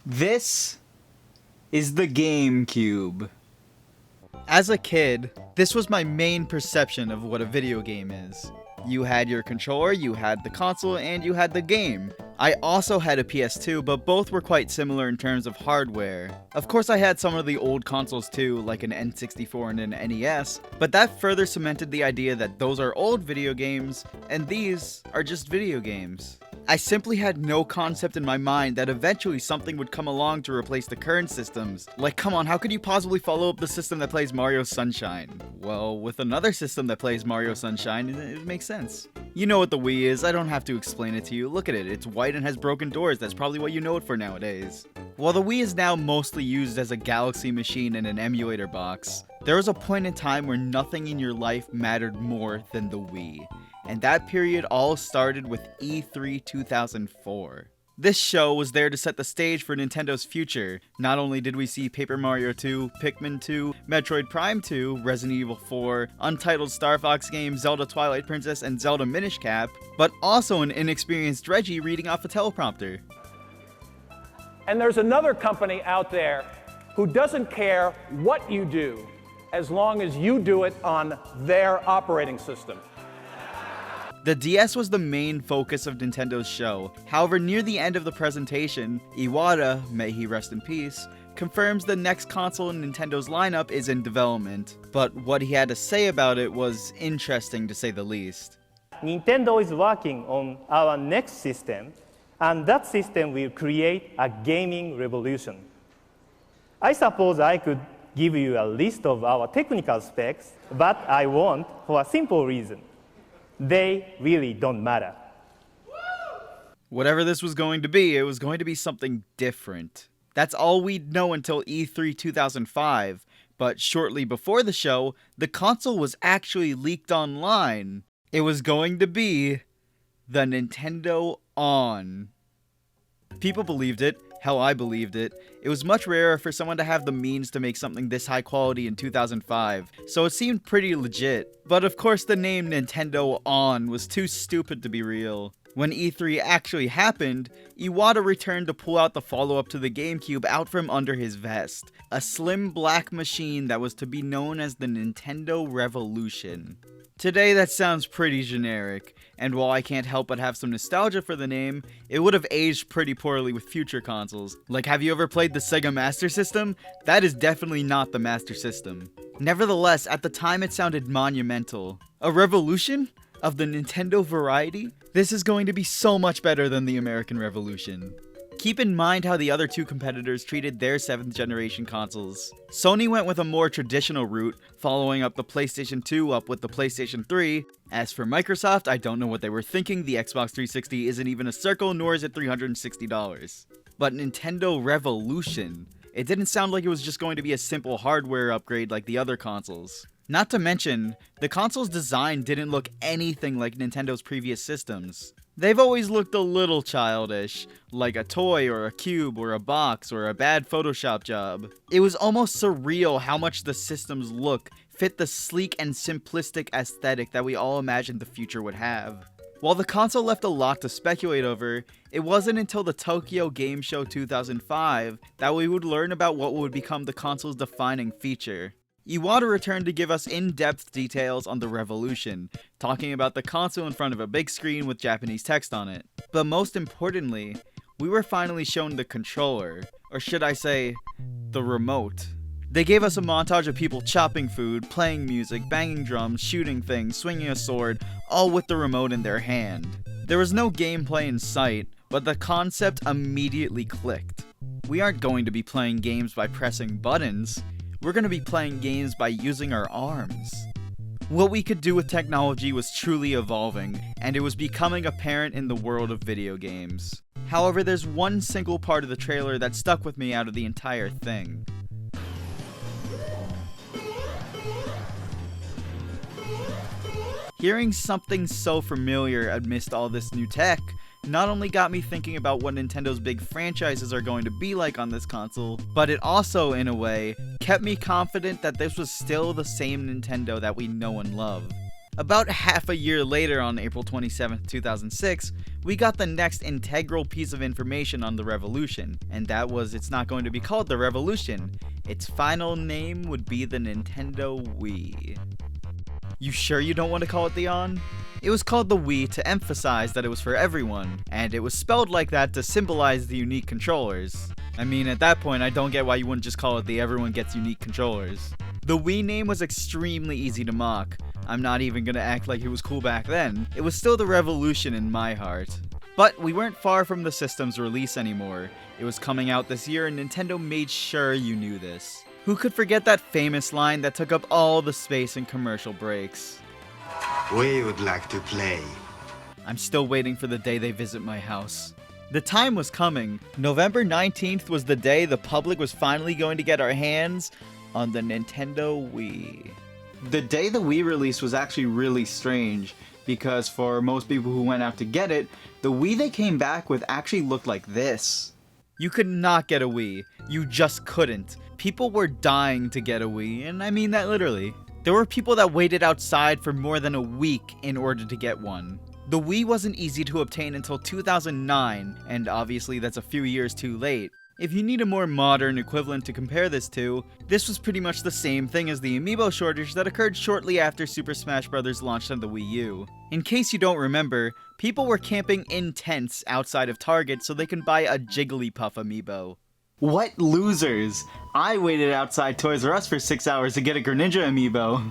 This is the GameCube. As a kid, this was my main perception of what a video game is. You had your controller, you had the console, and you had the game. I also had a PS2, but both were quite similar in terms of hardware. Of course I had some of the old consoles too, like an N64 and an NES, but that further cemented the idea that those are old video games, and these are just video games. I simply had no concept in my mind that eventually something would come along to replace the current systems. Like, come on, how could you possibly follow up the system that plays Mario Sunshine? Well, with another system that plays Mario Sunshine, it makes sense. You know what the Wii is, I don't have to explain it to you. Look at it, it's white and has broken doors, that's probably what you know it for nowadays. While the Wii is now mostly used as a Galaxy machine and an emulator box, there was a point in time where nothing in your life mattered more than the Wii. And that period all started with E3 2004. This show was there to set the stage for Nintendo's future. Not only did we see Paper Mario 2, Pikmin 2, Metroid Prime 2, Resident Evil 4, Untitled Star Fox game, Zelda Twilight Princess, and Zelda Minish Cap, but also an inexperienced Reggie reading off a teleprompter. And there's another company out there who doesn't care what you do as long as you do it on their operating system. The DS was the main focus of Nintendo's show. However, near the end of the presentation, Iwata, may he rest in peace, confirms the next console in Nintendo's lineup is in development. But what he had to say about it was interesting to say the least. Nintendo is working on our next system, and that system will create a gaming revolution. I suppose I could give you a list of our technical specs, but I won't for a simple reason. They really don't matter. Whatever this was going to be, it was going to be something different. That's all we'd know until E3 2005, but shortly before the show, the console was actually leaked online. It was going to be the Nintendo On. People believed it. Hell, I believed it. It was much rarer for someone to have the means to make something this high quality in 2005, so it seemed pretty legit. But of course the name Nintendo On was too stupid to be real. When E3 actually happened, Iwata returned to pull out the follow-up to the GameCube out from under his vest. A slim black machine that was to be known as the Nintendo Revolution. Today that sounds pretty generic, and while I can't help but have some nostalgia for the name, it would have aged pretty poorly with future consoles. Like, have you ever played the SEGA Master System? That is definitely not the Master System. Nevertheless, at the time it sounded monumental. A revolution? Of the Nintendo variety? This is going to be so much better than the American Revolution. Keep in mind how the other two competitors treated their 7th generation consoles. Sony went with a more traditional route, following up the PlayStation 2 up with the PlayStation 3. As for Microsoft, I don't know what they were thinking. The Xbox 360 isn't even a circle, nor is it $360. But Nintendo Revolution, it didn't sound like it was just going to be a simple hardware upgrade like the other consoles. Not to mention, the console's design didn't look anything like Nintendo's previous systems. They've always looked a little childish, like a toy or a cube or a box or a bad Photoshop job. It was almost surreal how much the system's look fit the sleek and simplistic aesthetic that we all imagined the future would have. While the console left a lot to speculate over, it wasn't until the Tokyo Game Show 2005 that we would learn about what would become the console's defining feature. Iwata returned to give us in-depth details on the Revolution, talking about the console in front of a big screen with Japanese text on it. But most importantly, we were finally shown the controller, or should I say, the remote. They gave us a montage of people chopping food, playing music, banging drums, shooting things, swinging a sword, all with the remote in their hand. There was no gameplay in sight, but the concept immediately clicked. We aren't going to be playing games by pressing buttons. We're going to be playing games by using our arms. What we could do with technology was truly evolving, and it was becoming apparent in the world of video games. However, there's one single part of the trailer that stuck with me out of the entire thing. Hearing something so familiar amidst all this new tech not only got me thinking about what Nintendo's big franchises are going to be like on this console, but it also, in a way, kept me confident that this was still the same Nintendo that we know and love. About half a year later, on April 27, 2006, we got the next integral piece of information on the Revolution, and that was it's not going to be called the Revolution. Its final name would be the Nintendo Wii. You sure you don't want to call it the On? It was called the Wii to emphasize that it was for everyone, and it was spelled like that to symbolize the unique controllers. I mean, at that point, I don't get why you wouldn't just call it the Everyone Gets Unique Controllers. The Wii name was extremely easy to mock. I'm not even gonna act like it was cool back then. It was still the Revolution in my heart. But we weren't far from the system's release anymore. It was coming out this year and Nintendo made sure you knew this. Who could forget that famous line that took up all the space in commercial breaks? We would like to play. I'm still waiting for the day they visit my house. The time was coming. November 19th was the day the public was finally going to get our hands on the Nintendo Wii. The day the Wii release was actually really strange, because for most people who went out to get it, the Wii they came back with actually looked like this. You could not get a Wii. You just couldn't. People were dying to get a Wii, and I mean that literally. There were people that waited outside for more than a week in order to get one. The Wii wasn't easy to obtain until 2009, and obviously that's a few years too late. If you need a more modern equivalent to compare this to, this was pretty much the same thing as the amiibo shortage that occurred shortly after Super Smash Bros. Launched on the Wii U. In case you don't remember, people were camping in tents outside of Target so they can buy a Jigglypuff amiibo. What losers! I waited outside Toys R Us for 6 hours to get a Greninja amiibo.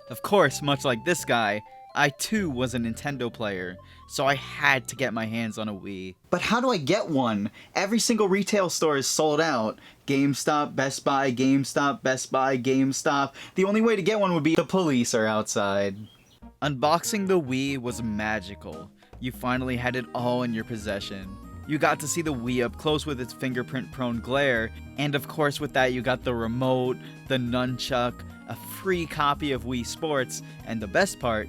Of course, much like this guy, I too was a Nintendo player, so I had to get my hands on a Wii. But how do I get one? Every single retail store is sold out. GameStop, Best Buy, GameStop, Best Buy, GameStop. The only way to get one would be the police are outside. Unboxing the Wii was magical. You finally had it all in your possession. You got to see the Wii up close with its fingerprint-prone glare, and of course with that you got the remote, the nunchuck, a free copy of Wii Sports, and the best part,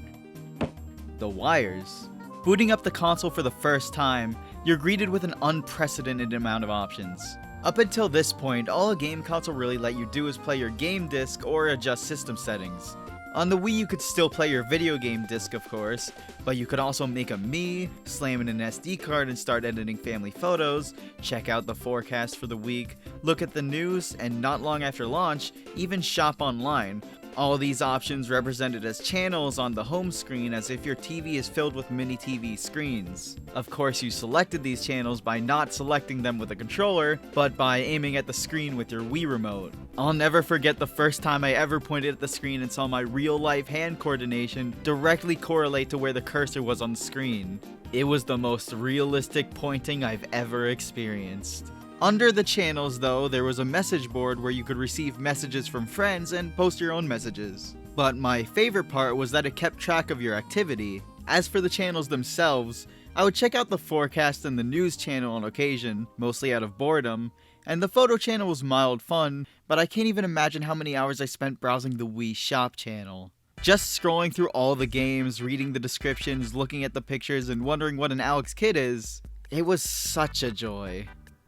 the wires. Booting up the console for the first time, you're greeted with an unprecedented amount of options. Up until this point, all a game console really let you do is play your game disc or adjust system settings. On the Wii you could still play your video game disc of course, but you could also make a Mii, slam in an SD card and start editing family photos, check out the forecast for the week, look at the news, and not long after launch, even shop online. All these options represented as channels on the home screen as if your TV is filled with mini TV screens. Of course you selected these channels by not selecting them with a controller, but by aiming at the screen with your Wii remote. I'll never forget the first time I ever pointed at the screen and saw my real-life hand coordination directly correlate to where the cursor was on the screen. It was the most realistic pointing I've ever experienced. Under the channels though, there was a message board where you could receive messages from friends and post your own messages. But my favorite part was that it kept track of your activity. As for the channels themselves, I would check out the forecast and the news channel on occasion, mostly out of boredom, and the photo channel was mild fun, but I can't even imagine how many hours I spent browsing the Wii Shop channel. Just scrolling through all the games, reading the descriptions, looking at the pictures, and wondering what an Alex Kidd is, it was such a joy.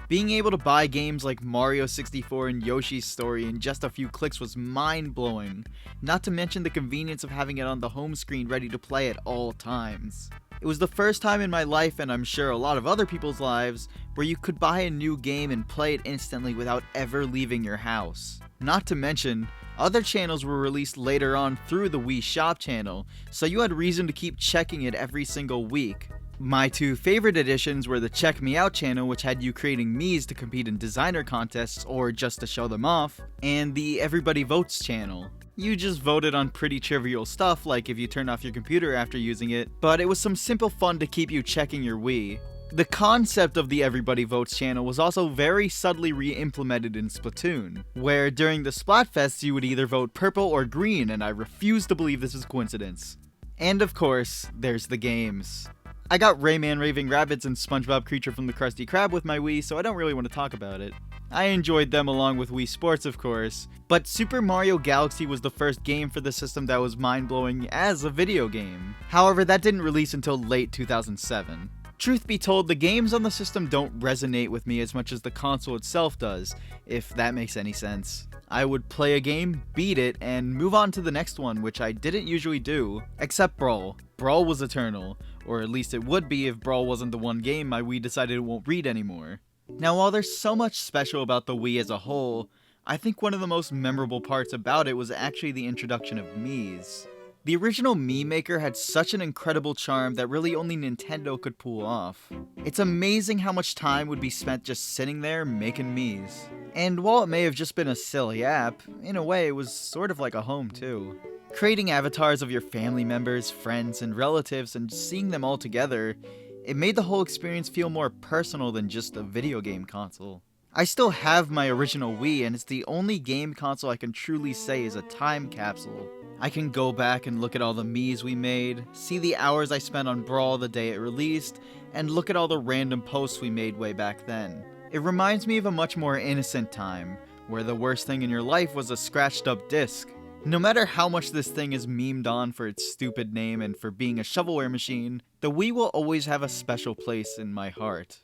Being able to buy games like Mario 64 and Yoshi's Story in just a few clicks was mind-blowing, not to mention the convenience of having it on the home screen ready to play at all times. It was the first time in my life, and I'm sure a lot of other people's lives, where you could buy a new game and play it instantly without ever leaving your house. Not to mention, other channels were released later on through the Wii Shop channel, so you had reason to keep checking it every single week. My two favorite additions were the Check Me Out channel, which had you creating Miis to compete in designer contests or just to show them off, and the Everybody Votes channel. You just voted on pretty trivial stuff like if you turn off your computer after using it, but it was some simple fun to keep you checking your Wii. The concept of the Everybody Votes channel was also very subtly re-implemented in Splatoon, where during the Splatfests you would either vote purple or green, and I refuse to believe this is coincidence. And of course, there's the games. I got Rayman Raving Rabbids and SpongeBob Creature from the Krusty Krab with my Wii, so I don't really want to talk about it. I enjoyed them along with Wii Sports of course, but Super Mario Galaxy was the first game for the system that was mind-blowing as a video game. However, that didn't release until late 2007. Truth be told, the games on the system don't resonate with me as much as the console itself does, if that makes any sense. I would play a game, beat it, and move on to the next one, which I didn't usually do, except Brawl. Brawl was eternal, or at least it would be if Brawl wasn't the one game my Wii decided it won't read anymore. Now, while there's so much special about the Wii as a whole, I think one of the most memorable parts about it was actually the introduction of Miis. The original Mii Maker had such an incredible charm that really only Nintendo could pull off. It's amazing how much time would be spent just sitting there making Miis. And while it may have just been a silly app, in a way it was sort of like a home too. Creating avatars of your family members, friends, and relatives and seeing them all together, it made the whole experience feel more personal than just a video game console. I still have my original Wii, and it's the only game console I can truly say is a time capsule. I can go back and look at all the Miis we made, see the hours I spent on Brawl the day it released, and look at all the random posts we made way back then. It reminds me of a much more innocent time, where the worst thing in your life was a scratched up disc. No matter how much this thing is memed on for its stupid name and for being a shovelware machine, the Wii will always have a special place in my heart.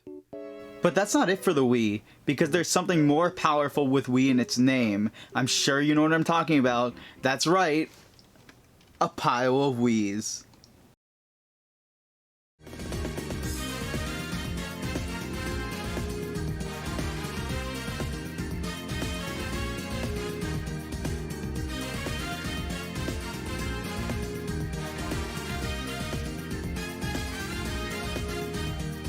But that's not it for the Wii, because there's something more powerful with Wii in its name. I'm sure you know what I'm talking about. That's right, a pile of Wiis.